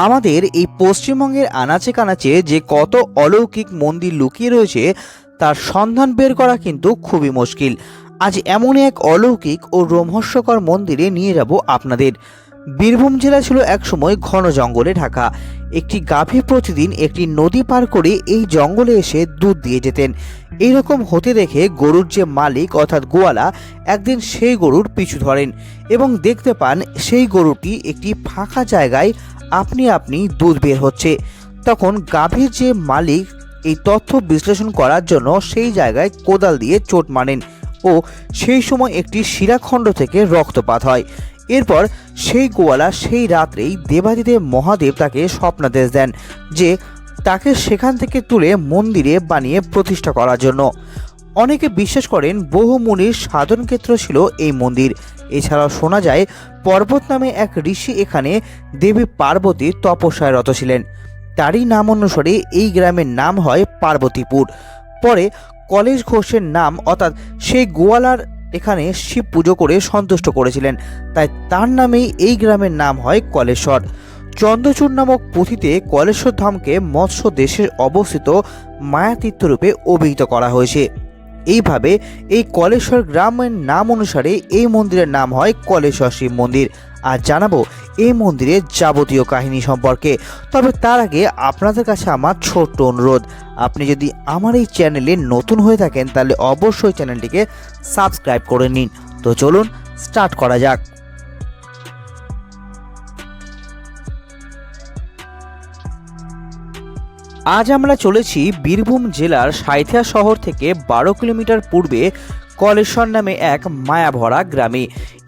আমাদের এই পশ্চিমবঙ্গের আনাচে কানাচে যে কত অলৌকিক মন্দির লুকিয়ে রয়েছে তার সন্ধান বের করা কিন্তু খুবই মুশকিল। আজ এমনই এক অলৌকিক ও রোমহর্ষকর মন্দিরে নিয়ে যাব আপনাদের। বীরভূম জেলা ছিল একসময় ঘন জঙ্গলে ঢাকা। একটি গাভী প্রতিদিন একটি নদী পার করে এই জঙ্গলে এসে দুধ দিয়ে যেতেন। এইরকম হতে দেখে গরুর যে মালিক অর্থাৎ গোয়ালা একদিন সেই গরুর পিছু ধরেন এবং দেখতে পান সেই গরুটি একটি ফাঁকা জায়গায় আপনি আপনি দুধ বের হচ্ছে। তখন গাভীর যে মালিক এই তথ্য বিশ্লেষণ করার জন্য সেই জায়গায় কোদাল দিয়ে চোট মারেন ও সেই সময় একটি শিরাখণ্ড থেকে রক্তপাত হয়। এরপর সেই গোয়ালা সেই রাত্রেই দেবাদিদেব মহাদেব তাকে স্বপ্নাদেশ দেন যে তাকে সেখান থেকে তুলে মন্দিরে বানিয়ে প্রতিষ্ঠা করার জন্য। অনেকে বিশ্বাস করেন বহু মুনির সাধন ক্ষেত্র ছিল এই মন্দির। এছাড়াও শোনা যায় পর্বত নামে এক ঋষি এখানে দেবী পার্বতী তপস্যায় রত ছিলেন। তারই নাম অনুসারে এই গ্রামের নাম হয় পার্বতীপুর। পরে কলেজ ঘোষের নাম অর্থাৎ সেই গোয়ালার এখানে শিব পুজো করে সন্তুষ্ট করেছিলেন, তাই তার নামেই এই গ্রামের নাম হয় কলেশ্বর। চন্দ্রচূড় নামক পুঁথিতে কলেশ্বর ধামকে মৎস্য দেশে অবস্থিত মায়াতীর্থ রূপে অভিহিত করা হয়েছে। এইভাবে এই কলেশ্বর গ্রামের নাম অনুসারে এই মন্দিরের নাম হয় কলেশ্বর শিব মন্দির। আর জানাবো এই মন্দিরের যাবতীয় কাহিনী সম্পর্কে। তবে তার আগে আপনাদের কাছে আমার ছোট্ট অনুরোধ, আপনি যদি আমার এই চ্যানেলে নতুন হয়ে থাকেন তাহলে অবশ্যই চ্যানেলটিকে সাবস্ক্রাইব করে নিন। তো চলুন স্টার্ট করা যাক। আজ আমরা চলেছি বীরভূম জেলার সাঁইথিয়া শহর থেকে 12 কিলোমিটার পূর্বে কলেশ্বর নামে এক মায়াভরা গ্রামে।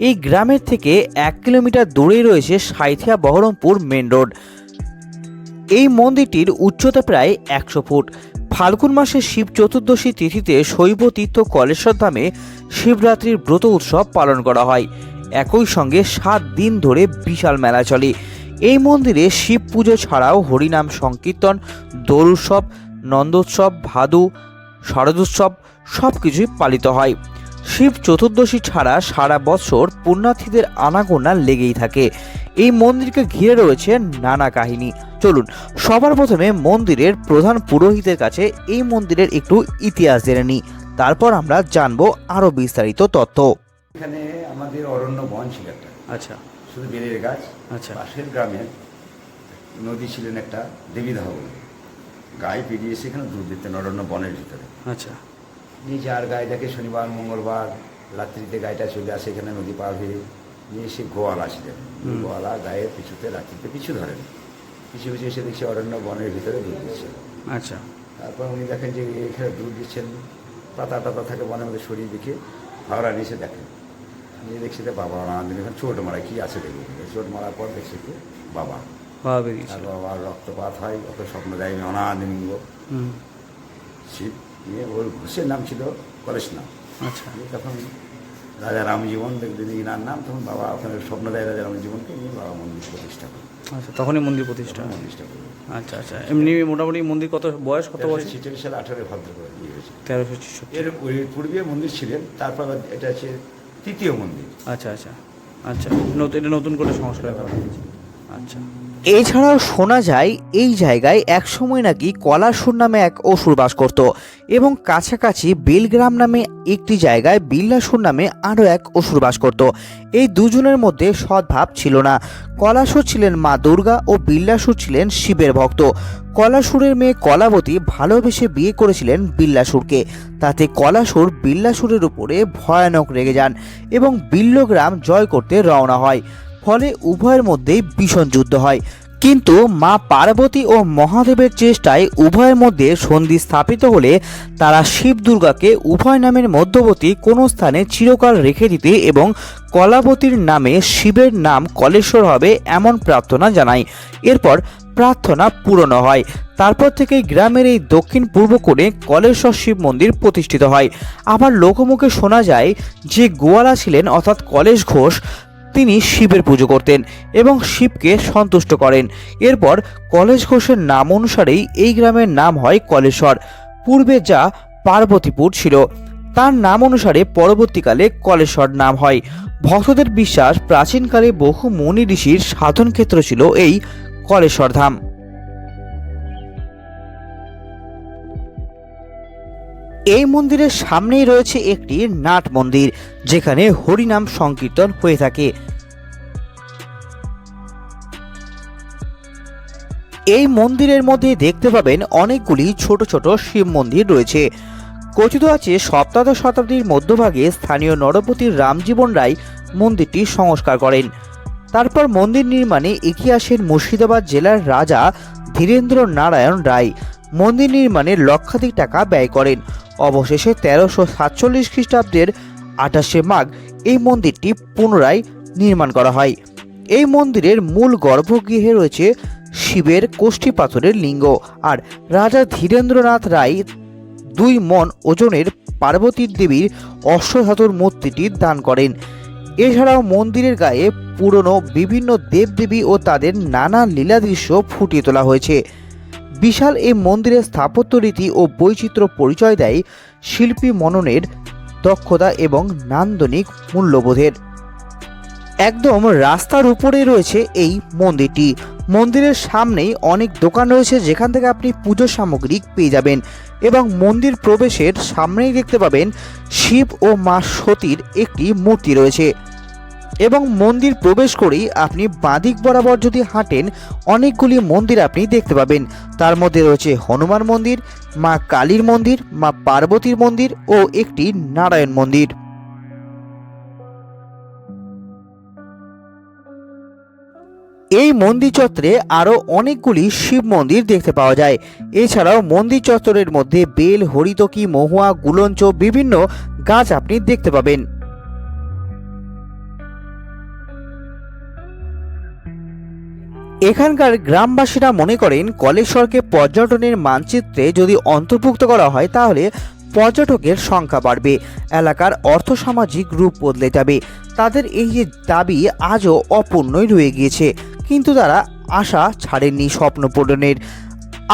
এই গ্রামের থেকে 1 কিলোমিটার দূরেই রয়েছে সাঁইথিয়া বহরমপুর মেন রোড। এই মন্দিরটির উচ্চতা প্রায় 100 ফুট। ফাল্গুন মাসে শিব চতুর্দশী তিথিতে শৈব তীর্থ কলেশ্বর ধামে শিবরাত্রির ব্রত উৎসব পালন করা হয়। একই সঙ্গে 7 দিন ধরে বিশাল মেলা চলে। এই মন্দিরে শিব পুজো ছাড়াও হরিনাম সংকীর্তন, দোল উৎসব, নন্দোৎসব, ভাদু, শারদোৎসব সব কিছুই পালিত হয়। শিব চতুর্দশী ছাড়া সারা বছর পুণ্যার্থীদের আনাগোনা লেগেই থাকে। এই মন্দিরকে ঘিরে রয়েছে নানা কাহিনী। চলুন সবার প্রথমে মন্দিরের প্রধান পুরোহিতের কাছে এই মন্দিরের একটু ইতিহাস জেনে নিই, তারপর আমরা জানবো আরো বিস্তারিত তথ্য। এখানে আমাদের অরণ্য বন ছিল একটা, আচ্ছা শুধু বেলের গাছ। আচ্ছা। পাশের গ্রামে নদী ছিলেন একটা দেবীদাহ বলে, গায়ে পেরিয়ে এসে এখানে দুধ দিতেন অরণ্য বনের ভিতরে। আচ্ছা নিয়ে যার গায়ে দেখে শনিবার মঙ্গলবার রাত্রিতে গায়েটা চলে আসে এখানে নদী পার হয়ে, নিয়ে সে গোয়ালা ছিলেন। গোয়ালা গায়ের পিছুতে রাত্রিতে পিছু ধরেন, পিছু পিছু এসে দেখছে অরণ্য বনের ভিতরে দুধ দিচ্ছেন। আচ্ছা। তারপর উনি দেখেন যে এখানে দুধ দিচ্ছেন, পাতা টাতা থাকে বনের মধ্যে সরিয়ে দেখে হাওড়া নিয়ে এসে দেখেন, নিয়ে দেখছি যে বাবা অনাদিন এখানে চোট মারা কি আছে দেখুন। চোট মারার পর দেখছি কি বাবা আর বাবার রক্তপাত হয়, অত স্বপ্ন দেয় অনাদিঙ্গ শিব। নিয়ে ওর ঘোষের নাম ছিল কলেশ নাম। আচ্ছা। তখন রাজা রামজীবন দেখলেন ইনার নাম, তখন বাবা ওখানে স্বপ্ন দেয় রাজা রামজীবনকে, নিয়ে বাবা মন্দির প্রতিষ্ঠা করে। আচ্ছা, তখনই মন্দির প্রতিষ্ঠা করে। আচ্ছা আচ্ছা। এমনি মোটামুটি মন্দির কত বয়স, কত বছর? 46 সালে 18 ভাদ্র করে ইয়ে হয়েছে। 1366। এর পূর্বে মন্দির ছিলেন, তারপর এটা হচ্ছে তৃতীয় মন্দির। আচ্ছা আচ্ছা আচ্ছা। এটা নতুন করে সংস্কার করা হয়েছে। আচ্ছা। এছাড়াও শোনা যায় এই জায়গায় একসময় নাকি কলাসুর নামে এক অসুর বাস করত এবং কাছাকাছি বেলগ্রাম নামে একটি জায়গায় বিল্লাসুর নামে আরও এক অসুর বাস করত। এই দুজনের মধ্যে সদ্ভাব ছিল না। কলাসুর ছিলেন মা দুর্গা ও বিল্লাসুর ছিলেন শিবের ভক্ত। কলাসুরের মেয়ে কলাবতী ভালোবেসে বিয়ে করেছিলেন বিল্লাসুরকে। তাতে কলাসুর বিল্লাসুরের উপরে ভয়ানক রেগে যান এবং বিল্লগ্রাম জয় করতে রওনা হয়। ফলে উভয়ের মধ্যেই ভীষণ যুদ্ধ হয়, কিন্তু মা পার্বতী ও মহাদেবের চেষ্টায় উভয়ের মধ্যে সন্ধি স্থাপিত হলে তারা শিব দুর্গাকে উভয় নামের মধ্যবর্তী কোনো স্থানে চিরকাল রেখে দিতে এবং কলাবতীর নামে শিবের নাম কলেশ্বর হবে এমন প্রার্থনা জানায়। এরপর প্রার্থনা পূরণ হয়। তারপর থেকে গ্রামের এই দক্ষিণ পূর্ব কোণে কলেশ্বর শিব মন্দির প্রতিষ্ঠিত হয়। আবার লোকমুখে শোনা যায় যে গোয়ালা ছিলেন অর্থাৎ কলেশ ঘোষ, তিনি শিবের পুজো করতেন এবং শিবকে সন্তুষ্ট করেন। এরপর কলেশ ঘোষের নাম অনুসারেই এই গ্রামের নাম হয় কলেশ্বর। পূর্বে যা পার্বতীপুর ছিল তার নাম অনুসারে পরবর্তীকালে কলেশ্বর নাম হয়। ভক্তদের বিশ্বাস প্রাচীনকালে বহু মুনি ঋষির সাধন ক্ষেত্র ছিল এই কলেশ্বর ধাম। এই মন্দিরের সামনেই রয়েছে একটি নাট মন্দির, যেখানে হরিনাম সংকীর্তন হয়ে থাকে। এই মন্দিরের মধ্যে দেখতে পাবেন অনেকগুলি ছোট ছোট শিব মন্দির রয়েছে। কথিত আছে সপ্তদশ শতাব্দীর মধ্যভাগে স্থানীয় নরপতি রামজীবন রায় মন্দিরটি সংস্কার করেন। তারপর মন্দির নির্মাণে এগিয়ে আসেন মুর্শিদাবাদ জেলার রাজা ধীরেন্দ্র নারায়ণ রায়। মন্দির নির্মাণে লক্ষাধিক টাকা ব্যয় করেন। অবশেষে 1347 খ্রিস্টাব্দের 28শে মাঘ এই মন্দিরটি পুনরায় নির্মাণ করা হয়। এই মন্দিরের মূল গর্ভগৃহে রয়েছে শিবের কোষ্ঠী পাথরের লিঙ্গ, আর রাজা ধীরেন্দ্রনাথ রায় 2 মণ ওজনের পার্বতী দেবীর অশ্বধাতুর মূর্তিটি দান করেন। এছাড়াও মন্দিরের গায়ে পুরনো বিভিন্ন দেবদেবী ও তাদের নানা লীলা দৃশ্য ফুটিয়ে তোলা হয়েছে। বিশাল এই মন্দিরের স্থাপত্য রীতি ও বৈচিত্র্য পরিচয় দেয় শিল্পী মননের দক্ষতা এবং নান্দনিক মূল্যবোধের। একদম রাস্তার উপরে রয়েছে এই মন্দিরটি। মন্দিরের সামনেই অনেক দোকান রয়েছে, যেখান থেকে আপনি পুজোর সামগ্রী পেয়ে যাবেন, এবং মন্দির প্রবেশের সামনেই দেখতে পাবেন শিব ও মা সতীর একটি মূর্তি রয়েছে। এবং মন্দির প্রবেশ করেই আপনি বাঁদিক বরাবর যদি হাঁটেন, অনেকগুলি মন্দির আপনি দেখতে পাবেন। তার মধ্যে রয়েছে হনুমান মন্দির, মা কালীর মন্দির, মা পার্বতীর মন্দির ও একটি নারায়ণ মন্দির। এই মন্দির চত্বরে আরও অনেকগুলি শিব মন্দির দেখতে পাওয়া যায়। এছাড়াও মন্দির চত্বরের মধ্যে বেল, হরিতকি, মহুয়া, গুলঞ্চ বিভিন্ন গাছ আপনি দেখতে পাবেন। এখানকার গ্রামবাসীরা মনে করেন কলেশ্বরকে পর্যটনের মানচিত্রে যদি অন্তর্ভুক্ত করা হয়, তাহলে পর্যটকের সংখ্যা বাড়বে, এলাকার অর্থসামাজিক রূপ বদলে যাবে। তাদের এই যে দাবি আজও অপূর্ণই রয়ে গিয়েছে, কিন্তু তারা আশা ছাড়েননি স্বপ্ন পূরণের।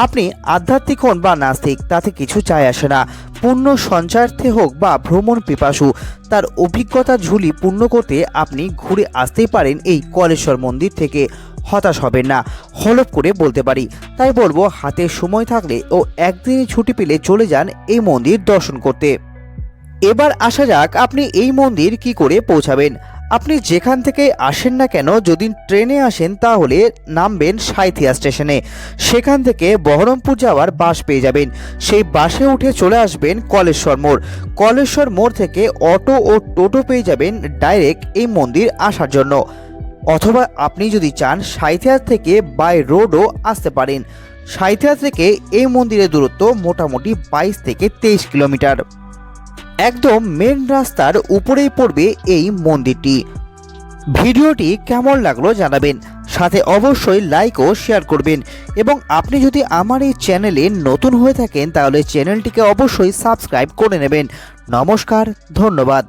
আপনি আধ্যাত্মিক হন বা নাস্তিক, তাতে কিছু যায় আসে না। পুণ্য সঞ্চয়ার্থে হোক বা ভ্রমণ পিপাসু, তার অভিজ্ঞতা ঝুলি পূর্ণ করতে আপনি ঘুরে আসতেই পারেন এই কলেশ্বর মন্দির থেকে। হতাশ হবেন না, হলফ করে বলতে পারি। তাই বলবো, হাতে সময় থাকলে ও একদিনই ছুটি পেলে চলে যান এই মন্দির দর্শন করতে। এবার আসা যাক, আপনি এই মন্দির কি করে পৌঁছাবেন। আপনি যেখান থেকে আসেন না কেন, যদি ট্রেনে আসেন তাহলে নামবেন সাঁইথিয়া স্টেশনে। সেখান থেকে বহরমপুর যাওয়ার বাস পেয়ে যাবেন। সেই বাসে উঠে চলে আসবেন কলেশ্বর মোড়। কলেশ্বর মোড় থেকে অটো ও টোটো পেয়ে যাবেন ডাইরেক্ট এই মন্দির আসার জন্য। অথবা আপনি যদি চান সাঁইথিয়া থেকে বাই রোডও আসতে পারেন। সাঁইথিয়া থেকে এই মন্দিরের দূরত্ব মোটামুটি 22 থেকে 23 কিলোমিটার। একদম মেন রাস্তার উপরেই পড়বে এই মন্দিরটি। ভিডিওটি কেমন লাগলো জানাবেন, সাথে অবশ্যই লাইক ও শেয়ার করবেন। এবং আপনি যদি আমার এই চ্যানেলে নতুন হয়ে থাকেন, তাহলে চ্যানেলটিকে অবশ্যই সাবস্ক্রাইব করে নেবেন। নমস্কার, ধন্যবাদ।